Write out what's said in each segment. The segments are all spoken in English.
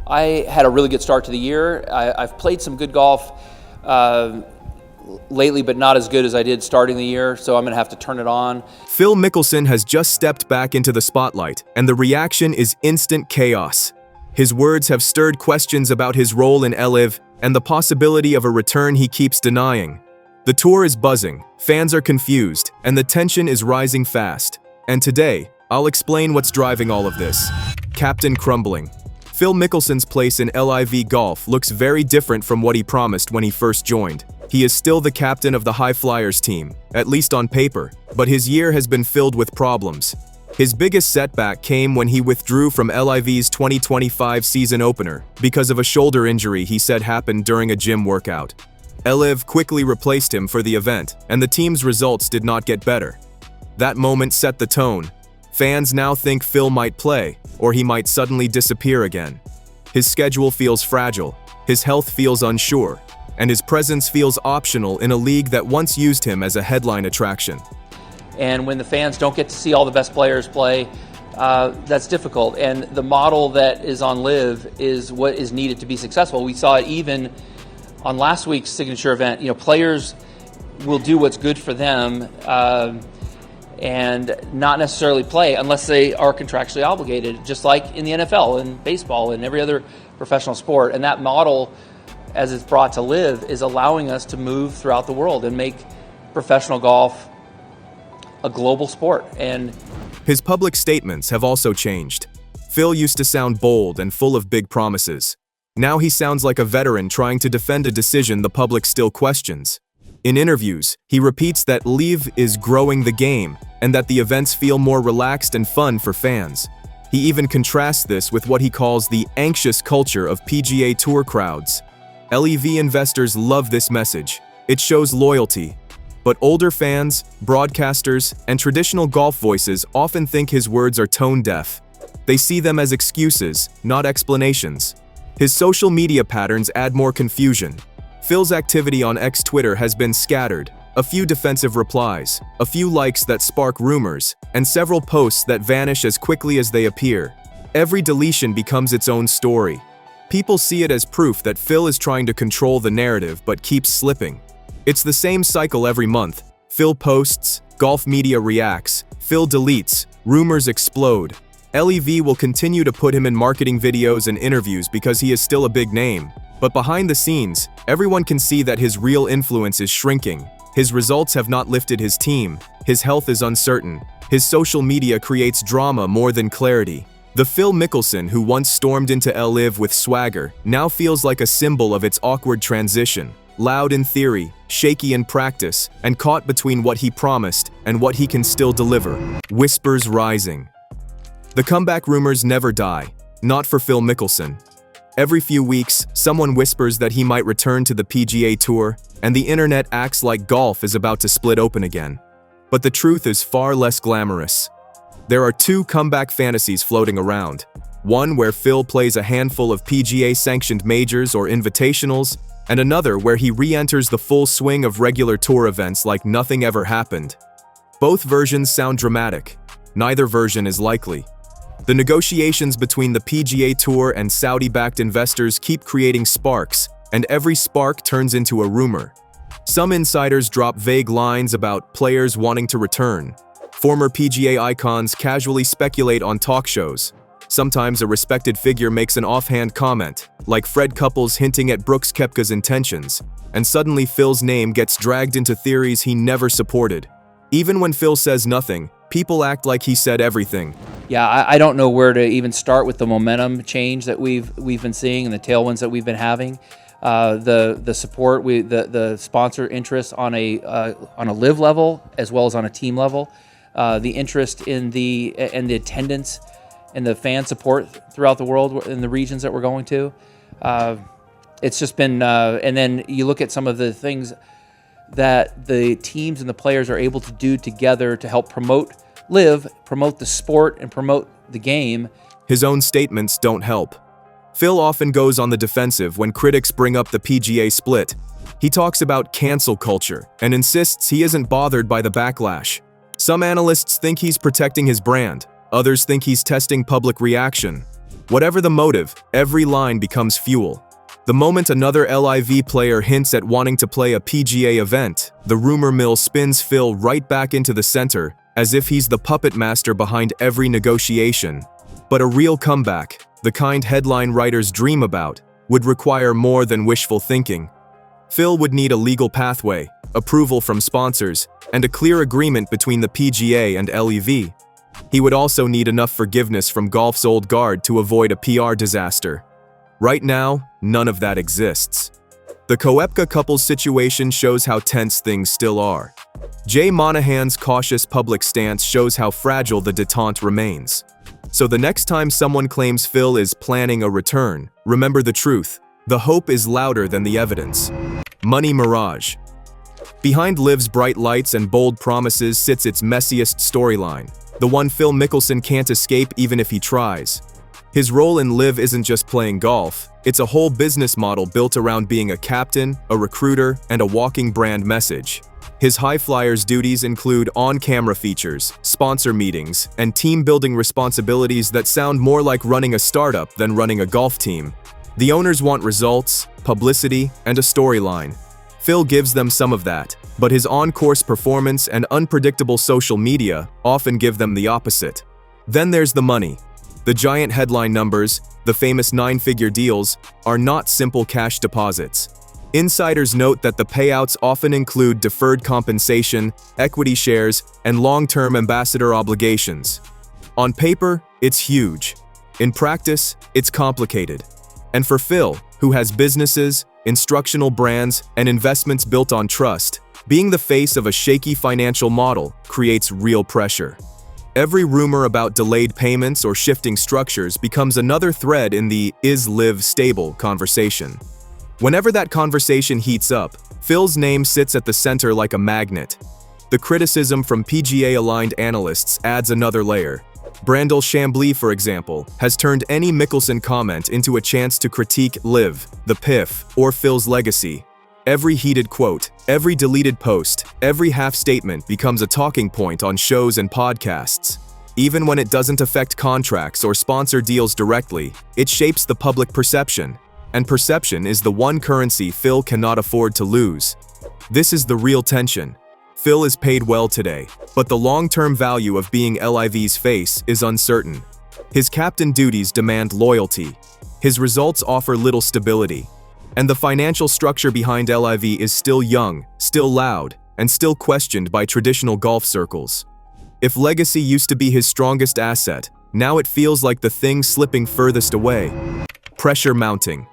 I had a really good start to the year. I've played some good golf lately, but not as good as I did starting the year, so I'm going to have to turn it on. Phil Mickelson has just stepped back into the spotlight, and the reaction is instant chaos. His words have stirred questions about his role in LIV and the possibility of a return he keeps denying. The tour is buzzing, fans are confused, and the tension is rising fast. And today, I'll explain what's driving all of this. Captain crumbling. Phil Mickelson's place in LIV Golf looks very different from what he promised when he first joined. He is still the captain of the High Flyers team, at least on paper, but his year has been filled with problems. His biggest setback came when he withdrew from LIV's 2025 season opener because of a shoulder injury he said happened during a gym workout. LIV quickly replaced him for the event, and the team's results did not get better. That moment set the tone. Fans now think Phil might play, or he might suddenly disappear again. His schedule feels fragile, his health feels unsure, and his presence feels optional in a league that once used him as a headline attraction. And when the fans don't get to see all the best players play, that's difficult. And the model that is on LIV is what is needed to be successful. We saw it even on last week's signature event. Players will do what's good for them and not necessarily play unless they are contractually obligated, just like in the NFL and baseball and every other professional sport. And that model, as it's brought to LIV, is allowing us to move throughout the world and make professional golf a global sport. And his public statements have also changed. Phil used to sound bold and full of big promises. Now he sounds like a veteran trying to defend a decision the public still questions. In interviews, he repeats that LIV is growing the game and that the events feel more relaxed and fun for fans. He even contrasts this with what he calls the anxious culture of PGA Tour crowds. LIV investors love this message. It shows loyalty. But older fans, broadcasters, and traditional golf voices often think his words are tone-deaf. They see them as excuses, not explanations. His social media patterns add more confusion. Phil's activity on Twitter has been scattered. A few defensive replies, a few likes that spark rumors, and several posts that vanish as quickly as they appear. Every deletion becomes its own story. People see it as proof that Phil is trying to control the narrative but keeps slipping. It's the same cycle every month. Phil posts, golf media reacts, Phil deletes, rumors explode. LIV will continue to put him in marketing videos and interviews because he is still a big name. But behind the scenes, everyone can see that his real influence is shrinking. His results have not lifted his team. His health is uncertain. His social media creates drama more than clarity. The Phil Mickelson who once stormed into LIV with swagger now feels like a symbol of its awkward transition. Loud in theory, shaky in practice, and caught between what he promised and what he can still deliver. Whispers rising. The comeback rumors never die, not for Phil Mickelson. Every few weeks, someone whispers that he might return to the PGA Tour, and the internet acts like golf is about to split open again. But the truth is far less glamorous. There are two comeback fantasies floating around. One where Phil plays a handful of PGA-sanctioned majors or invitationals, and another where he re-enters the full swing of regular tour events like nothing ever happened. Both versions sound dramatic. Neither version is likely. The negotiations between the PGA Tour and Saudi-backed investors keep creating sparks, and every spark turns into a rumor. Some insiders drop vague lines about players wanting to return. Former PGA icons casually speculate on talk shows. Sometimes a respected figure makes an offhand comment, like Fred Couples hinting at Brooks Koepka's intentions, and suddenly Phil's name gets dragged into theories he never supported. Even when Phil says nothing, people act like he said everything. Yeah, I don't know where to even start with the momentum change that we've been seeing and the tailwinds that we've been having. The support, the sponsor interest on a LIV level as well as on a team level, the interest in the attendance and the fan support throughout the world in the regions that we're going to. It's just been, and then you look at some of the things that the teams and the players are able to do together to help promote LIV, promote the sport, and promote the game. His own statements don't help. Phil often goes on the defensive when critics bring up the PGA split. He talks about cancel culture and insists he isn't bothered by the backlash. Some analysts think he's protecting his brand. Others think he's testing public reaction. Whatever the motive, every line becomes fuel. The moment another LIV player hints at wanting to play a PGA event, the rumor mill spins Phil right back into the center, as if he's the puppet master behind every negotiation. But a real comeback, the kind headline writers dream about, would require more than wishful thinking. Phil would need a legal pathway, approval from sponsors, and a clear agreement between the PGA and LIV. He would also need enough forgiveness from golf's old guard to avoid a PR disaster. Right now, none of that exists. The Koepka couple's situation shows how tense things still are. Jay Monahan's cautious public stance shows how fragile the detente remains. So the next time someone claims Phil is planning a return, remember the truth. The hope is louder than the evidence. Money mirage. Behind LIV's bright lights and bold promises sits its messiest storyline, the one Phil Mickelson can't escape even if he tries. His role in LIV isn't just playing golf, it's a whole business model built around being a captain, a recruiter, and a walking brand message. His high flyers' duties include on-camera features, sponsor meetings, and team-building responsibilities that sound more like running a startup than running a golf team. The owners want results, publicity, and a storyline. Phil gives them some of that, but his on-course performance and unpredictable social media often give them the opposite. Then there's the money. The giant headline numbers, the famous 9-figure deals, are not simple cash deposits. Insiders note that the payouts often include deferred compensation, equity shares, and long-term ambassador obligations. On paper, it's huge. In practice, it's complicated. And for Phil, who has businesses, instructional brands, and investments built on trust, being the face of a shaky financial model creates real pressure. Every rumor about delayed payments or shifting structures becomes another thread in the "is LIV stable" conversation. Whenever that conversation heats up, Phil's name sits at the center like a magnet. The criticism from PGA-aligned analysts adds another layer. Brandel Chambly, for example, has turned any Mickelson comment into a chance to critique LIV, the PIF, or Phil's legacy. Every heated quote, every deleted post, every half-statement becomes a talking point on shows and podcasts. Even when it doesn't affect contracts or sponsor deals directly, it shapes the public perception. And perception is the one currency Phil cannot afford to lose. This is the real tension. Phil is paid well today, but the long-term value of being LIV's face is uncertain. His captain duties demand loyalty. His results offer little stability. And the financial structure behind LIV is still young, still loud, and still questioned by traditional golf circles. If legacy used to be his strongest asset, now it feels like the thing slipping furthest away. Pressure mounting.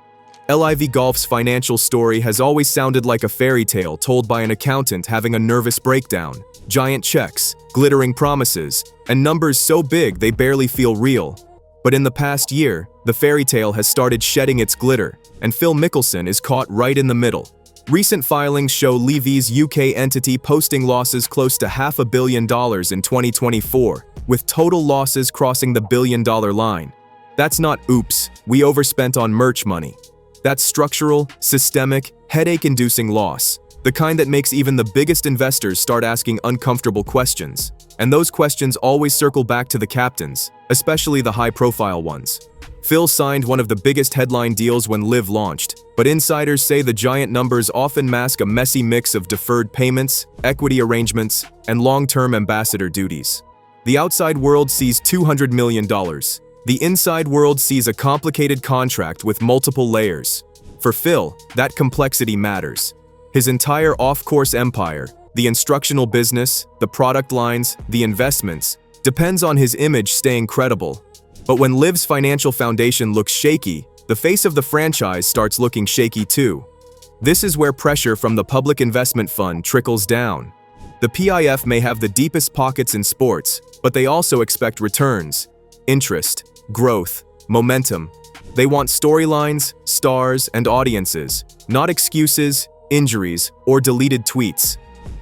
LIV Golf's financial story has always sounded like a fairy tale told by an accountant having a nervous breakdown. Giant checks, glittering promises, and numbers so big they barely feel real. But in the past year, the fairy tale has started shedding its glitter, and Phil Mickelson is caught right in the middle. Recent filings show LIV's UK entity posting losses close to $500 million in 2024, with total losses crossing the billion-dollar line. That's not "oops, we overspent on merch money." That's structural, systemic, headache-inducing loss, the kind that makes even the biggest investors start asking uncomfortable questions. And those questions always circle back to the captains, especially the high-profile ones. Phil signed one of the biggest headline deals when LIV launched, but insiders say the giant numbers often mask a messy mix of deferred payments, equity arrangements, and long-term ambassador duties. The outside world sees $200 million. The inside world sees a complicated contract with multiple layers. For Phil, that complexity matters. His entire off-course empire, the instructional business, the product lines, the investments, depends on his image staying credible. But when LIV's financial foundation looks shaky, the face of the franchise starts looking shaky too. This is where pressure from the public investment fund trickles down. The PIF may have the deepest pockets in sports, but they also expect returns, interest, growth, momentum. They want storylines, stars, and audiences, not excuses, injuries, or deleted tweets.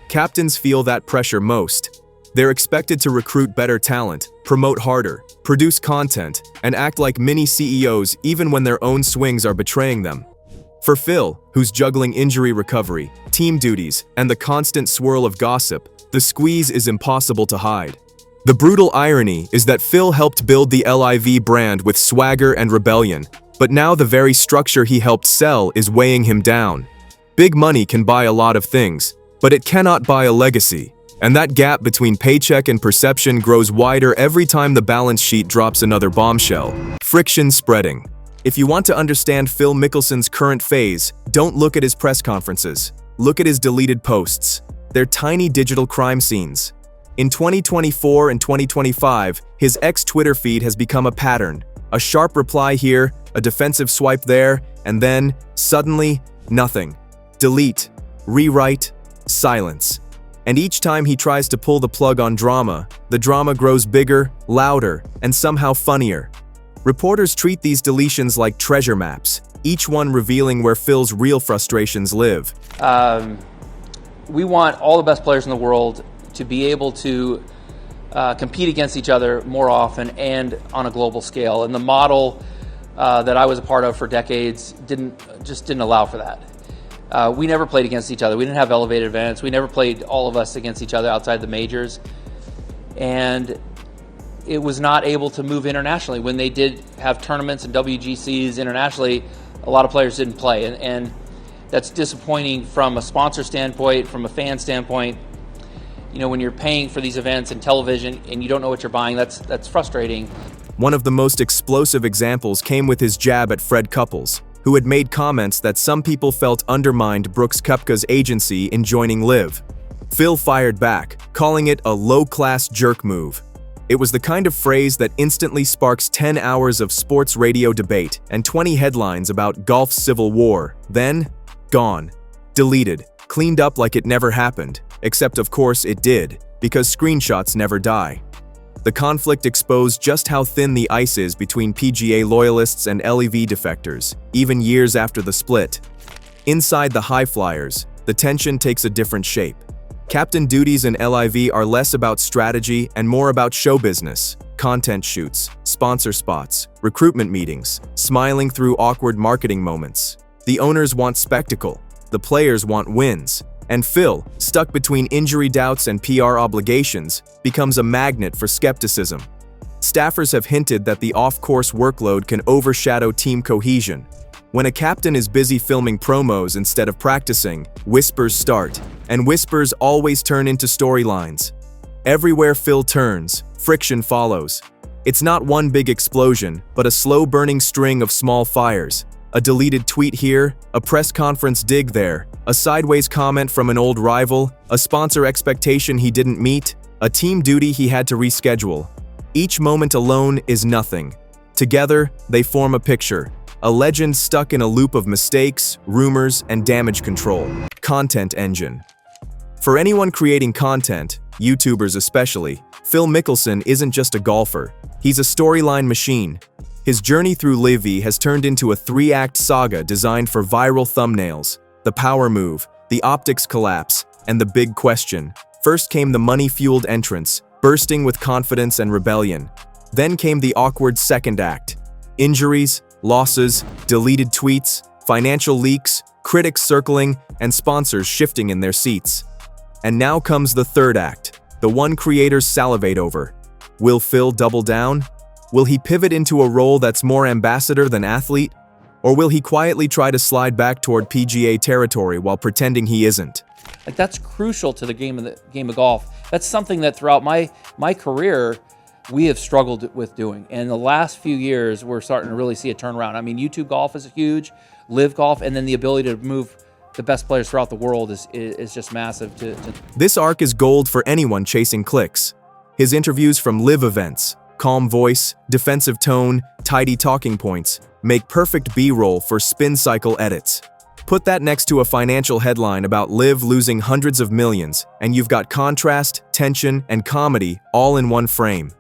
Captains feel that pressure most. They're expected to recruit better talent, promote harder, produce content, and act like mini CEOs even when their own swings are betraying them. For Phil, who's juggling injury recovery, team duties, and the constant swirl of gossip, the squeeze is impossible to hide. The brutal irony is that Phil helped build the LIV brand with swagger and rebellion, but now the very structure he helped sell is weighing him down. Big money can buy a lot of things, but it cannot buy a legacy. And that gap between paycheck and perception grows wider every time the balance sheet drops another bombshell. Friction spreading. If you want to understand Phil Mickelson's current phase, don't look at his press conferences. Look at his deleted posts. They're tiny digital crime scenes. In 2024 and 2025, his ex-Twitter feed has become a pattern. A sharp reply here, a defensive swipe there, and then, suddenly, nothing. Delete, rewrite, silence. And each time he tries to pull the plug on drama, the drama grows bigger, louder, and somehow funnier. Reporters treat these deletions like treasure maps, each one revealing where Phil's real frustrations live. We want all the best players in the world to be able to compete against each other more often and on a global scale. And the model that I was a part of for decades didn't allow for that. We never played against each other. We didn't have elevated events. We never played all of us against each other outside the majors. And it was not able to move internationally. When they did have tournaments and WGCs internationally, a lot of players didn't play. And that's disappointing from a sponsor standpoint, from a fan standpoint. You know, when you're paying for these events and television and you don't know what you're buying, that's frustrating. One of the most explosive examples came with his jab at Fred Couples, who had made comments that some people felt undermined Brooks Koepka's agency in joining LIV. Phil fired back, calling it a low-class jerk move. It was the kind of phrase that instantly sparks 10 hours of sports radio debate and 20 headlines about golf's civil war. Then, gone. Deleted. Cleaned up like it never happened. Except of course it did, because screenshots never die. The conflict exposed just how thin the ice is between PGA loyalists and LIV defectors, even years after the split. Inside the high flyers, the tension takes a different shape. Captain duties in LIV are less about strategy and more about show business, content shoots, sponsor spots, recruitment meetings, smiling through awkward marketing moments. The owners want spectacle, the players want wins, and Phil, stuck between injury doubts and PR obligations, becomes a magnet for skepticism. Staffers have hinted that the off-course workload can overshadow team cohesion. When a captain is busy filming promos instead of practicing, whispers start, and whispers always turn into storylines. Everywhere Phil turns, friction follows. It's not one big explosion, but a slow-burning string of small fires. A deleted tweet here, a press conference dig there, a sideways comment from an old rival, a sponsor expectation he didn't meet, a team duty he had to reschedule. Each moment alone is nothing. Together, they form a picture. A legend stuck in a loop of mistakes, rumors, and damage control. Content engine. For anyone creating content, YouTubers especially, Phil Mickelson isn't just a golfer. He's a storyline machine. His journey through LIV has turned into a 3-act saga designed for viral thumbnails. The power move, the optics collapse, and the big question. First came the money-fueled entrance, bursting with confidence and rebellion. Then came the awkward second act. Injuries, losses, deleted tweets, financial leaks, critics circling, and sponsors shifting in their seats. And now comes the third act, the one creators salivate over. Will Phil double down? Will he pivot into a role that's more ambassador than athlete? Or will he quietly try to slide back toward PGA territory while pretending he isn't? Like, that's crucial to the game of golf. That's something that throughout my career we have struggled with doing. And the last few years, we're starting to really see a turnaround. I mean, YouTube golf is huge, LIV golf, and then the ability to move the best players throughout the world is just massive. This arc is gold for anyone chasing clicks. His interviews from LIV events, calm voice, defensive tone, tidy talking points, make perfect B-roll for spin cycle edits. Put that next to a financial headline about LIV losing hundreds of millions, and you've got contrast, tension, and comedy all in one frame.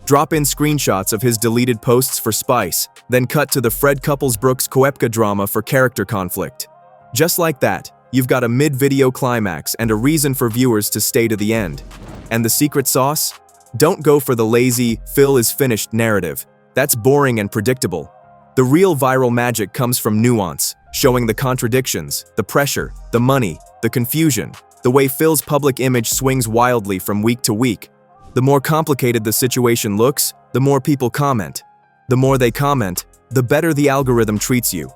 Drop in screenshots of his deleted posts for spice, then cut to the Fred Couples-Brooks Koepka drama for character conflict. Just like that, you've got a mid-video climax and a reason for viewers to stay to the end. And the secret sauce? Don't go for the lazy, Phil is finished narrative. That's boring and predictable. The real viral magic comes from nuance, showing the contradictions, the pressure, the money, the confusion, the way Phil's public image swings wildly from week to week. The more complicated the situation looks, the more people comment. The more they comment, the better the algorithm treats you.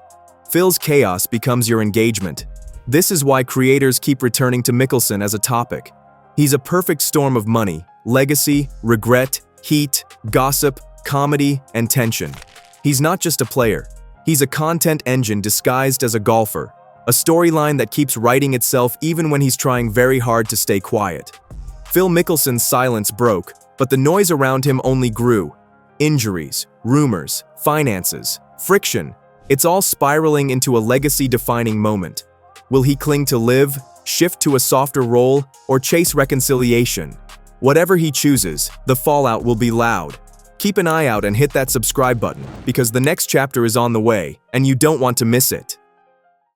Phil's chaos becomes your engagement. This is why creators keep returning to Mickelson as a topic. He's a perfect storm of money, legacy, regret, heat, gossip, comedy, and tension. He's not just a player. He's a content engine disguised as a golfer, a storyline that keeps writing itself even when he's trying very hard to stay quiet. Phil Mickelson's silence broke, but the noise around him only grew. Injuries, rumors, finances, friction. It's all spiraling into a legacy-defining moment. Will he cling to LIV, shift to a softer role, or chase reconciliation? Whatever he chooses, the fallout will be loud. Keep an eye out and hit that subscribe button, because the next chapter is on the way, and you don't want to miss it.